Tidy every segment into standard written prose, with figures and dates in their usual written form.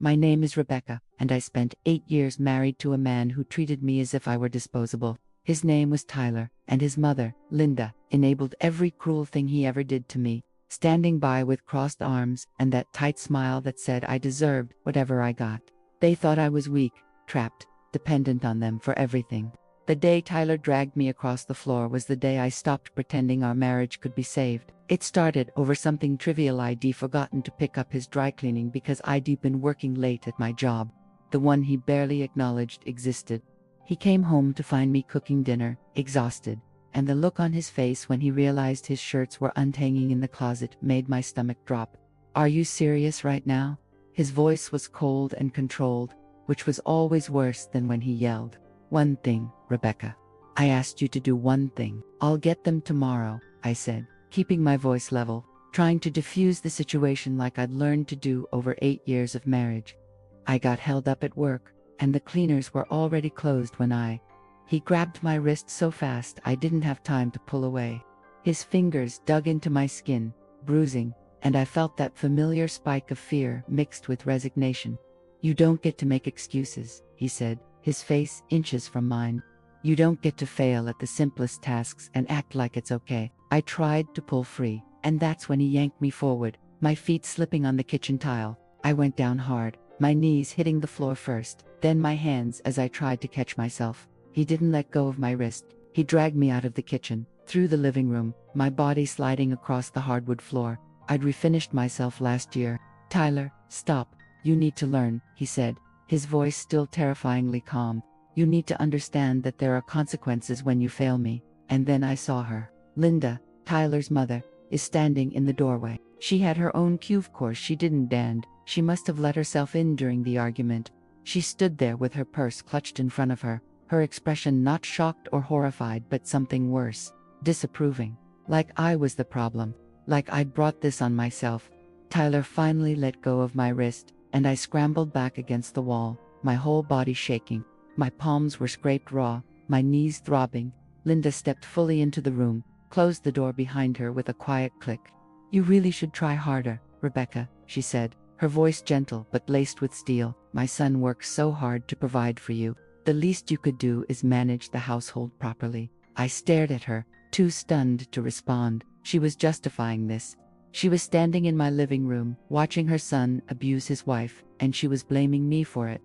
My name is Rebecca, and I spent 8 years married to a man who treated me as if I were disposable. His name was Tyler, and his mother, Linda, enabled every cruel thing he ever did to me, standing by with crossed arms and that tight smile that said I deserved whatever I got. They thought I was weak, trapped, dependent on them for everything. The day Tyler dragged me across the floor was the day I stopped pretending our marriage could be saved. It started over something trivial. I'd forgotten to pick up his dry cleaning because I'd been working late at my job, the one he barely acknowledged existed. He came home to find me cooking dinner, exhausted, and the look on his face when he realized his shirts were unhanging in the closet made my stomach drop. "Are you serious right now?" His voice was cold and controlled, which was always worse than when he yelled. "One thing, Rebecca. I asked you to do one thing." "I'll get them tomorrow," I said, keeping my voice level, trying to diffuse the situation like I'd learned to do over 8 years of marriage. I got held up at work, and the cleaners were already closed when He grabbed my wrist so fast I didn't have time to pull away. His fingers dug into my skin, bruising, and I felt that familiar spike of fear mixed with resignation. "You don't get to make excuses," he said, his face inches from mine. "You don't get to fail at the simplest tasks and act like it's okay." I tried to pull free, and that's when he yanked me forward, my feet slipping on the kitchen tile. I went down hard, my knees hitting the floor first, then my hands as I tried to catch myself. He didn't let go of my wrist. He dragged me out of the kitchen, through the living room, my body sliding across the hardwood floor. I'd refinished myself last year. "Tyler, stop. You need to learn," he said, his voice still terrifyingly calm. "You need to understand that there are consequences when you fail me." And then I saw her. Linda, Tyler's mother, is standing in the doorway. She had her own cue, of course she didn't, and she must have let herself in during the argument. She stood there with her purse clutched in front of her, her expression not shocked or horrified but something worse, disapproving. Like I was the problem, like I'd brought this on myself. Tyler finally let go of my wrist, and I scrambled back against the wall, my whole body shaking. My palms were scraped raw, my knees throbbing. Linda stepped fully into the room, closed the door behind her with a quiet click. "You really should try harder, Rebecca," she said, her voice gentle but laced with steel. "My son works so hard to provide for you. The least you could do is manage the household properly." I stared at her, too stunned to respond. She was justifying this. She was standing in my living room, watching her son abuse his wife, and she was blaming me for it.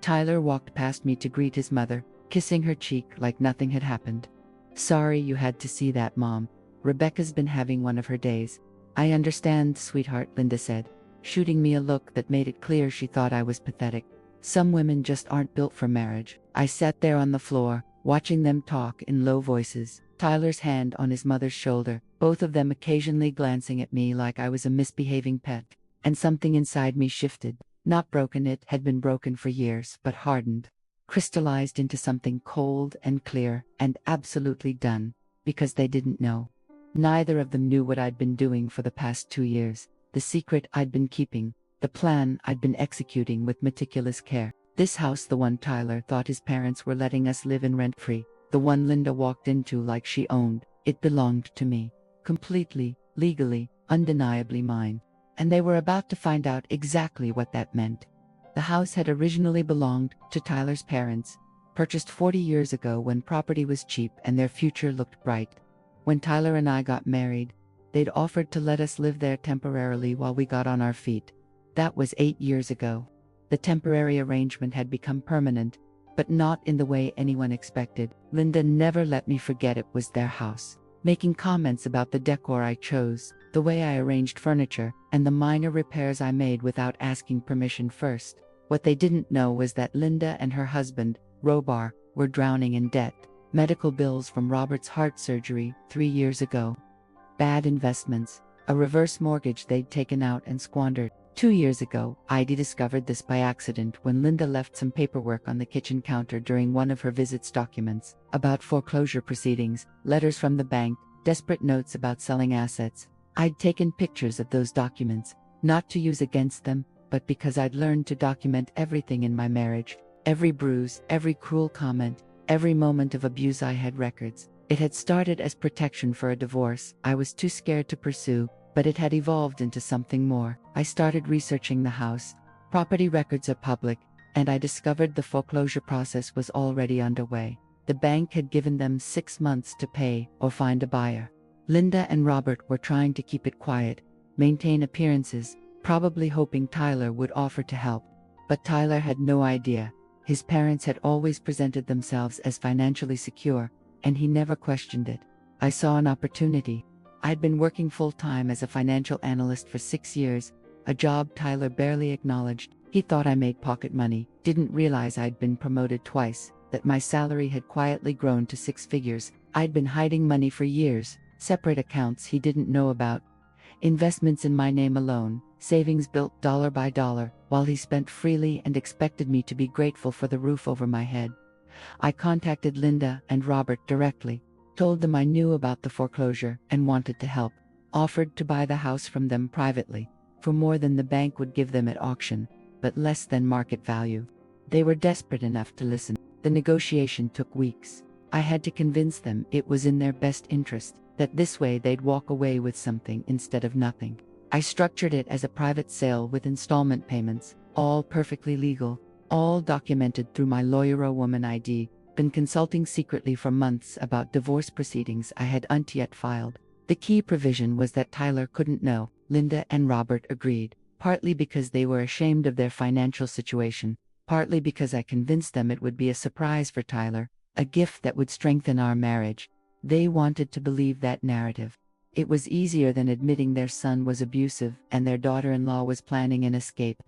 Tyler walked past me to greet his mother, kissing her cheek like nothing had happened. "Sorry you had to see that, Mom. Rebecca's been having one of her days." "I understand, sweetheart," Linda said, shooting me a look that made it clear she thought I was pathetic. "Some women just aren't built for marriage." I sat there on the floor, watching them talk in low voices, Tyler's hand on his mother's shoulder, both of them occasionally glancing at me like I was a misbehaving pet. And something inside me shifted. Not broken, it had been broken for years, but hardened, crystallized into something cold and clear and absolutely done, because they didn't know. Neither of them knew what I'd been doing for the past 2 years, the secret I'd been keeping, the plan I'd been executing with meticulous care. This house, the one Tyler thought his parents were letting us live in rent-free, the one Linda walked into like she owned, it belonged to me. Completely, legally, undeniably mine. And they were about to find out exactly what that meant. The house had originally belonged to Tyler's parents, purchased 40 years ago when property was cheap and their future looked bright. When Tyler and I got married, they'd offered to let us live there temporarily while we got on our feet. That was 8 years ago. The temporary arrangement had become permanent, but not in the way anyone expected. Linda never let me forget it was their house, making comments about the decor I chose, the way I arranged furniture, and the minor repairs I made without asking permission first. What they didn't know was that Linda and her husband, Robar, were drowning in debt. Medical bills from Robert's heart surgery 3 years ago. Bad investments, a reverse mortgage they'd taken out and squandered. 2 years ago, I'd discovered this by accident when Linda left some paperwork on the kitchen counter during one of her visits. Documents about foreclosure proceedings, letters from the bank, desperate notes about selling assets. I'd taken pictures of those documents, not to use against them, but because I'd learned to document everything in my marriage. Every bruise, every cruel comment, every moment of abuse. I had records. It had started as protection for a divorce I was too scared to pursue, but it had evolved into something more. I started researching the house, Property records are public, and I discovered the foreclosure process was already underway. The bank had given them 6 months to pay or find a buyer. Linda and Robert were trying to keep it quiet, maintain appearances, probably hoping Tyler would offer to help. But Tyler had no idea. His parents had always presented themselves as financially secure, and he never questioned it. I saw an opportunity. I'd been working full-time as a financial analyst for 6 years, a job Tyler barely acknowledged. He thought I made pocket money, didn't realize I'd been promoted twice, that my salary had quietly grown to 6 figures. I'd been hiding money for years, separate accounts he didn't know about, investments in my name alone, savings built dollar by dollar, while he spent freely and expected me to be grateful for the roof over my head. I contacted Linda and Robert directly, told them I knew about the foreclosure and wanted to help, offered to buy the house from them privately, for more than the bank would give them at auction, but less than market value. They were desperate enough to listen. The negotiation took weeks. I had to convince them it was in their best interest, that this way they'd walk away with something instead of nothing. I structured it as a private sale with installment payments, all perfectly legal, all documented through my lawyer-woman ID, been consulting secretly for months about divorce proceedings I had not yet filed. The key provision was that Tyler couldn't know. Linda and Robert agreed, partly because they were ashamed of their financial situation, partly because I convinced them it would be a surprise for Tyler, a gift that would strengthen our marriage. They wanted to believe that narrative. It was easier than admitting their son was abusive and their daughter-in-law was planning an escape.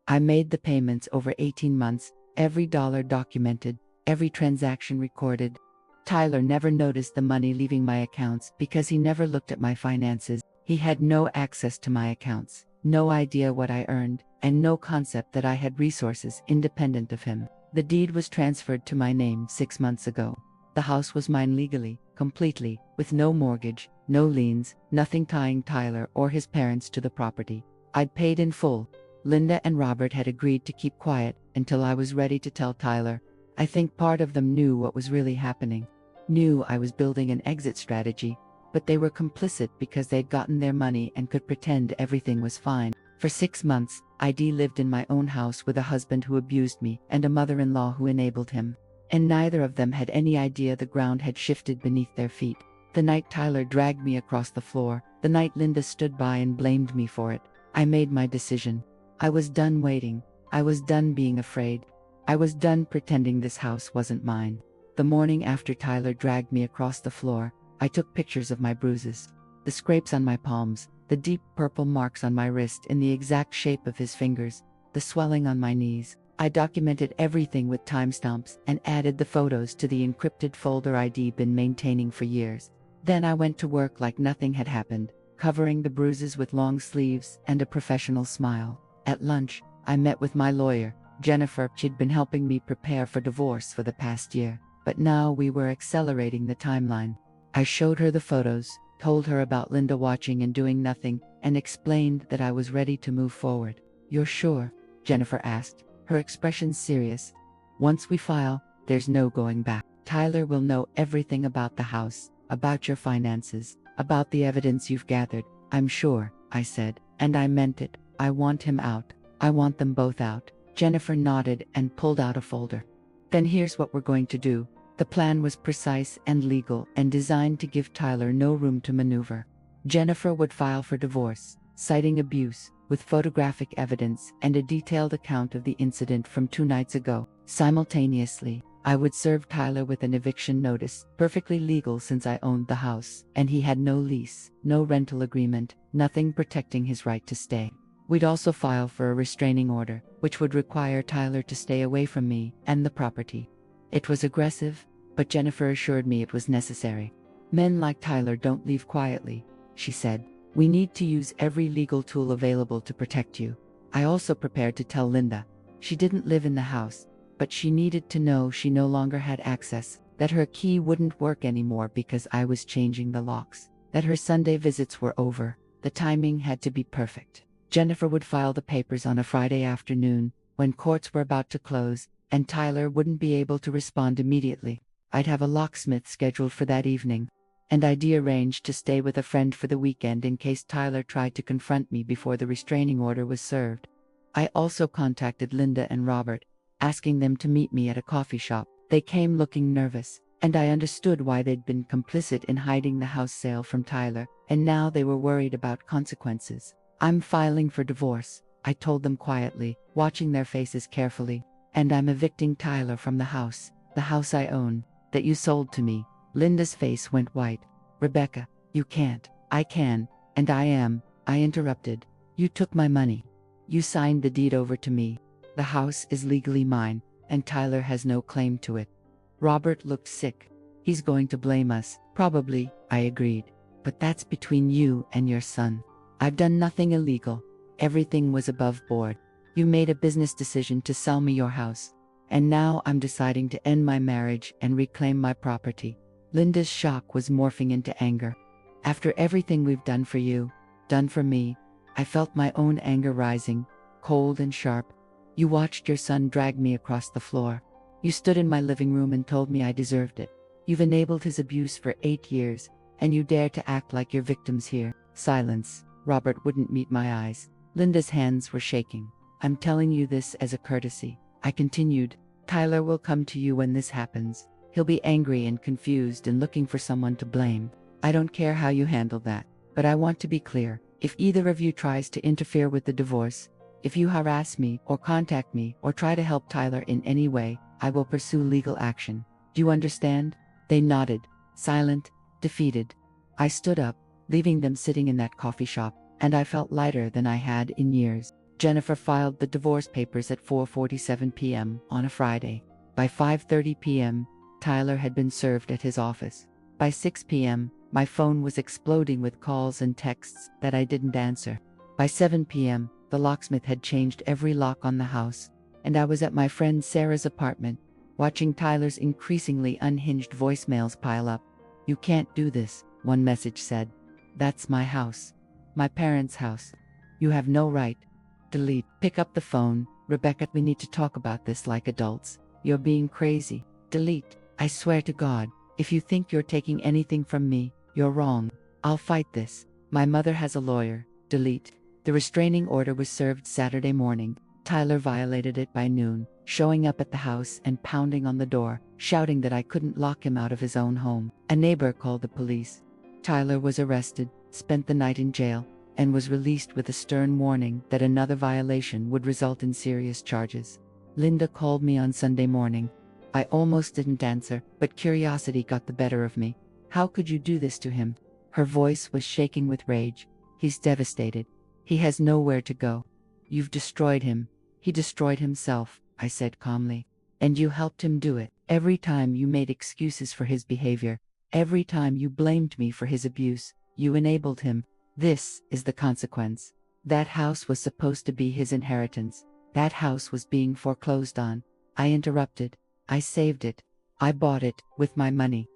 I made the payments over 18 months, every dollar documented, every transaction recorded. Tyler never noticed the money leaving my accounts because he never looked at my finances. He had no access to my accounts, no idea what I earned, and no concept that I had resources independent of him. The deed was transferred to my name 6 months ago. The house was mine legally, completely, with no mortgage, no liens, nothing tying Tyler or his parents to the property. I'd paid in full. Linda and Robert had agreed to keep quiet until I was ready to tell Tyler. I think part of them knew what was really happening, knew I was building an exit strategy, but they were complicit because they'd gotten their money and could pretend everything was fine. For 6 months, ID lived in my own house with a husband who abused me and a mother-in-law who enabled him. And neither of them had any idea the ground had shifted beneath their feet. The night Tyler dragged me across the floor, the night Linda stood by and blamed me for it, I made my decision. I was done waiting. I was done being afraid. I was done pretending this house wasn't mine. The morning after Tyler dragged me across the floor, I took pictures of my bruises, the scrapes on my palms, the deep purple marks on my wrist in the exact shape of his fingers, the swelling on my knees. I documented everything with timestamps and added the photos to the encrypted folder I'd been maintaining for years. Then I went to work like nothing had happened, covering the bruises with long sleeves and a professional smile. At lunch, I met with my lawyer, Jennifer. She'd been helping me prepare for divorce for the past year, but now we were accelerating the timeline. I showed her the photos, told her about Linda watching and doing nothing, and explained that I was ready to move forward. "You're sure?" Jennifer asked, her expression serious. "Once we file, there's no going back. Tyler will know everything about the house, about your finances, about the evidence you've gathered, I'm sure," I said, and I meant it. I want him out. I want them both out. Jennifer nodded and pulled out a folder. "Then here's what we're going to do." The plan was precise and legal and designed to give Tyler no room to maneuver. Jennifer would file for divorce, citing abuse, with photographic evidence and a detailed account of the incident from 2 nights ago. Simultaneously, I would serve Tyler with an eviction notice, perfectly legal since I owned the house, and he had no lease, no rental agreement, nothing protecting his right to stay. We'd also file for a restraining order, which would require Tyler to stay away from me and the property. It was aggressive, but Jennifer assured me it was necessary. "Men like Tyler don't leave quietly," she said. "We need to use every legal tool available to protect you." I also prepared to tell Linda. She didn't live in the house, but she needed to know she no longer had access, that her key wouldn't work anymore because I was changing the locks, that her Sunday visits were over. The timing had to be perfect. Jennifer would file the papers on a Friday afternoon, when courts were about to close, and Tyler wouldn't be able to respond immediately. I'd have a locksmith scheduled for that evening, and I'd arranged to stay with a friend for the weekend in case Tyler tried to confront me before the restraining order was served. I also contacted Linda and Robert, asking them to meet me at a coffee shop. They came looking nervous, and I understood why they'd been complicit in hiding the house sale from Tyler, and now they were worried about consequences. I'm filing for divorce, I told them quietly, watching their faces carefully. And I'm evicting Tyler from the house I own, that you sold to me. Linda's face went white. Rebecca, you can't. I can, and I am. I interrupted. You took my money. You signed the deed over to me. The house is legally mine, and Tyler has no claim to it. Robert looked sick. He's going to blame us. Probably, I agreed. But that's between you and your son. I've done nothing illegal. Everything was above board. You made a business decision to sell me your house. And now I'm deciding to end my marriage and reclaim my property. Linda's shock was morphing into anger. After everything we've done for you, done for me, I felt my own anger rising, cold and sharp. You watched your son drag me across the floor. You stood in my living room and told me I deserved it. You've enabled his abuse for 8 years, and you dare to act like your victims here. Silence. Robert wouldn't meet my eyes. Linda's hands were shaking. I'm telling you this as a courtesy. I continued. Tyler will come to you when this happens. He'll be angry and confused and looking for someone to blame. I don't care how you handle that, but I want to be clear. If either of you tries to interfere with the divorce, if you harass me or contact me or try to help Tyler in any way, I will pursue legal action. Do you understand? They nodded, silent, defeated. I stood up, leaving them sitting in that coffee shop, and I felt lighter than I had in years. Jennifer filed the divorce papers at 4:47 p.m. on a Friday. By 5:30 p.m., Tyler had been served at his office. By 6 p.m., my phone was exploding with calls and texts that I didn't answer. By 7 p.m., the locksmith had changed every lock on the house, and I was at my friend Sarah's apartment, watching Tyler's increasingly unhinged voicemails pile up. You can't do this, one message said. That's my house. My parents' house. You have no right. Delete. Pick up the phone. Rebecca, we need to talk about this like adults. You're being crazy. Delete. I swear to God, if you think you're taking anything from me, you're wrong. I'll fight this. My mother has a lawyer. Delete. The restraining order was served Saturday morning. Tyler violated it by noon, showing up at the house and pounding on the door, shouting that I couldn't lock him out of his own home. A neighbor called the police. Tyler was arrested, spent the night in jail, and was released with a stern warning that another violation would result in serious charges. Linda called me on Sunday morning. I almost didn't answer, but curiosity got the better of me. How could you do this to him? Her voice was shaking with rage. He's devastated. He has nowhere to go. You've destroyed him. He destroyed himself, I said calmly. And you helped him do it. Every time you made excuses for his behavior, every time you blamed me for his abuse, you enabled him. This is the consequence. That house was supposed to be his inheritance. That house was being foreclosed on. I interrupted. I saved it. I bought it with my money.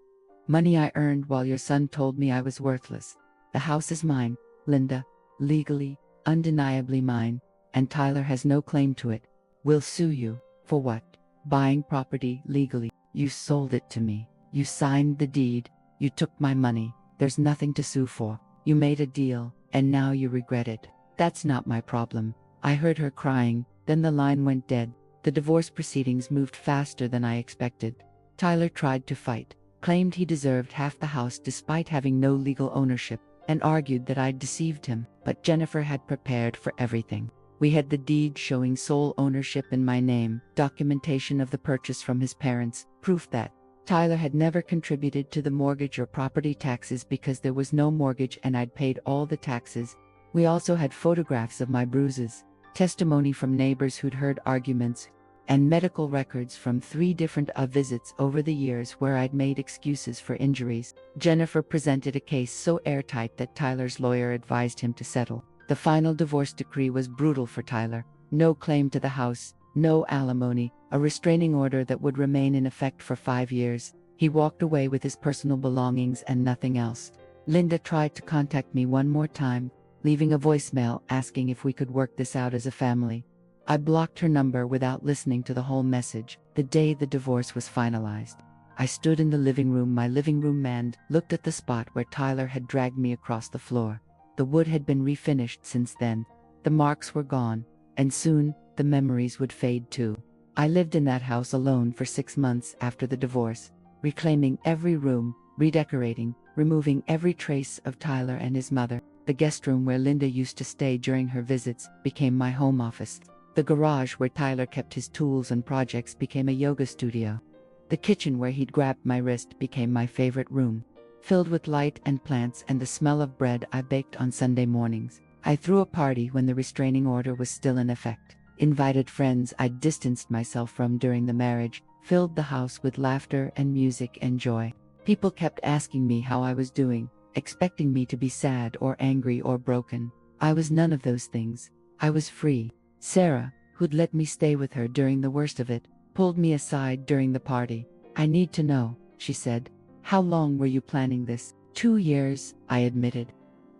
Money I earned while your son told me I was worthless. The house is mine, Linda. Legally, undeniably mine, and Tyler has no claim to it. We'll sue you. For what? Buying property legally. You sold it to me. You signed the deed. You took my money. There's nothing to sue for. You made a deal, and now you regret it. That's not my problem. I heard her crying, then the line went dead. The divorce proceedings moved faster than I expected. Tyler tried to fight, claimed he deserved half the house despite having no legal ownership, and argued that I'd deceived him, but Jennifer had prepared for everything. We had the deed showing sole ownership in my name, documentation of the purchase from his parents, proof that Tyler had never contributed to the mortgage or property taxes because there was no mortgage and I'd paid all the taxes. We also had photographs of my bruises, testimony from neighbors who'd heard arguments, and medical records from 3 different visits over the years where I'd made excuses for injuries. Jennifer presented a case so airtight that Tyler's lawyer advised him to settle. The final divorce decree was brutal for Tyler. No claim to the house, no alimony, a restraining order that would remain in effect for 5 years. He walked away with his personal belongings and nothing else. Linda tried to contact me one more time, leaving a voicemail asking if we could work this out as a family. I blocked her number without listening to the whole message. The day the divorce was finalized, I stood in the living room, my living room and looked at the spot where Tyler had dragged me across the floor. The wood had been refinished since then. The marks were gone, and soon, the memories would fade too. I lived in that house alone for 6 months after the divorce, reclaiming every room, redecorating, removing every trace of Tyler and his mother. The guest room where Linda used to stay during her visits became my home office. The garage where Tyler kept his tools and projects became a yoga studio. The kitchen where he'd grabbed my wrist became my favorite room, filled with light and plants and the smell of bread I baked on Sunday mornings. I threw a party when the restraining order was still in effect, invited friends I'd distanced myself from during the marriage, filled the house with laughter and music and joy. People kept asking me how I was doing, expecting me to be sad or angry or broken. I was none of those things. I was free. Sarah, who'd let me stay with her during the worst of it, pulled me aside during the party. "I need to know," she said. "How long were you planning this?" 2 years, I admitted.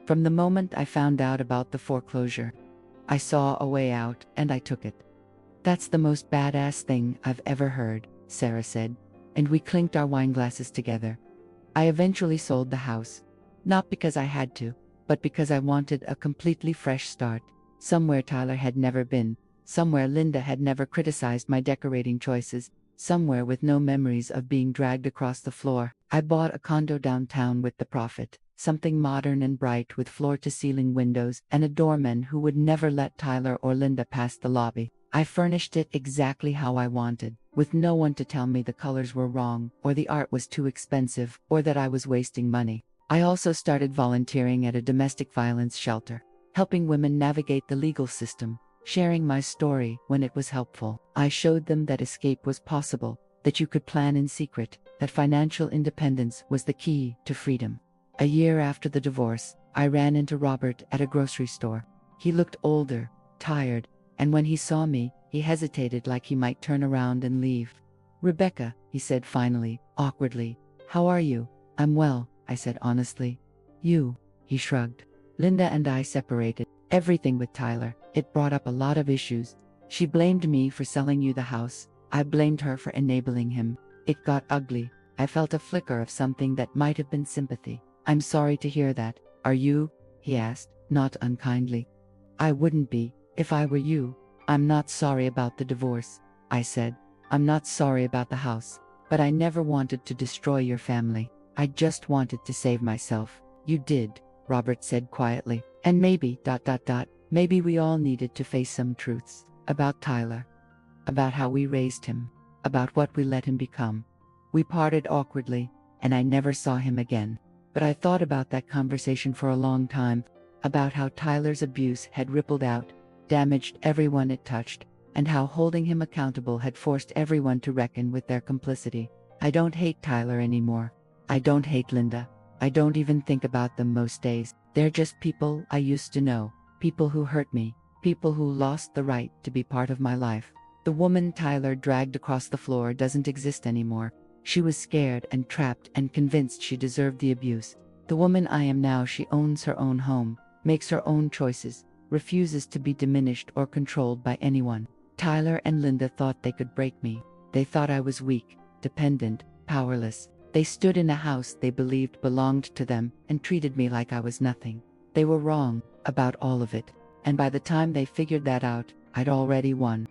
From the moment I found out about the foreclosure. I saw a way out, and I took it. "That's the most badass thing I've ever heard," Sarah said, and we clinked our wine glasses together. I eventually sold the house. Not because I had to, but because I wanted a completely fresh start, somewhere Tyler had never been, somewhere Linda had never criticized my decorating choices, somewhere with no memories of being dragged across the floor. I bought a condo downtown with the profit, something modern and bright with floor-to-ceiling windows and a doorman who would never let Tyler or Linda pass the lobby. I furnished it exactly how I wanted, with no one to tell me the colors were wrong, or the art was too expensive, or that I was wasting money. I also started volunteering at a domestic violence shelter, helping women navigate the legal system, sharing my story when it was helpful. I showed them that escape was possible, that you could plan in secret, that financial independence was the key to freedom. A year after the divorce, I ran into Robert at a grocery store. He looked older, tired, and when he saw me, he hesitated like he might turn around and leave. "Rebecca," he said finally, awkwardly. "How are you?" "I'm well," I said honestly. "You?" He shrugged. "Linda and I separated. Everything with Tyler, it brought up a lot of issues. She blamed me for selling you the house. I blamed her for enabling him. It got ugly." I felt a flicker of something that might have been sympathy. "I'm sorry to hear that. Are you?" he asked, not unkindly. "I wouldn't be, if I were you." "I'm not sorry about the divorce," I said. "I'm not sorry about the house. But I never wanted to destroy your family. I just wanted to save myself." "You did," Robert said quietly. "And maybe, maybe we all needed to face some truths. About Tyler. About how we raised him. About what we let him become." We parted awkwardly, and I never saw him again. But I thought about that conversation for a long time, about how Tyler's abuse had rippled out, damaged everyone it touched, and how holding him accountable had forced everyone to reckon with their complicity. I don't hate Tyler anymore. I don't hate Linda. I don't even think about them most days. They're just people I used to know, people who hurt me, people who lost the right to be part of my life. The woman Tyler dragged across the floor doesn't exist anymore. She was scared and trapped and convinced she deserved the abuse. The woman I am now, she owns her own home, makes her own choices, refuses to be diminished or controlled by anyone. Tyler and Linda thought they could break me. They thought I was weak, dependent, powerless. They stood in a house they believed belonged to them and treated me like I was nothing. They were wrong about all of it. And by the time they figured that out, I'd already won.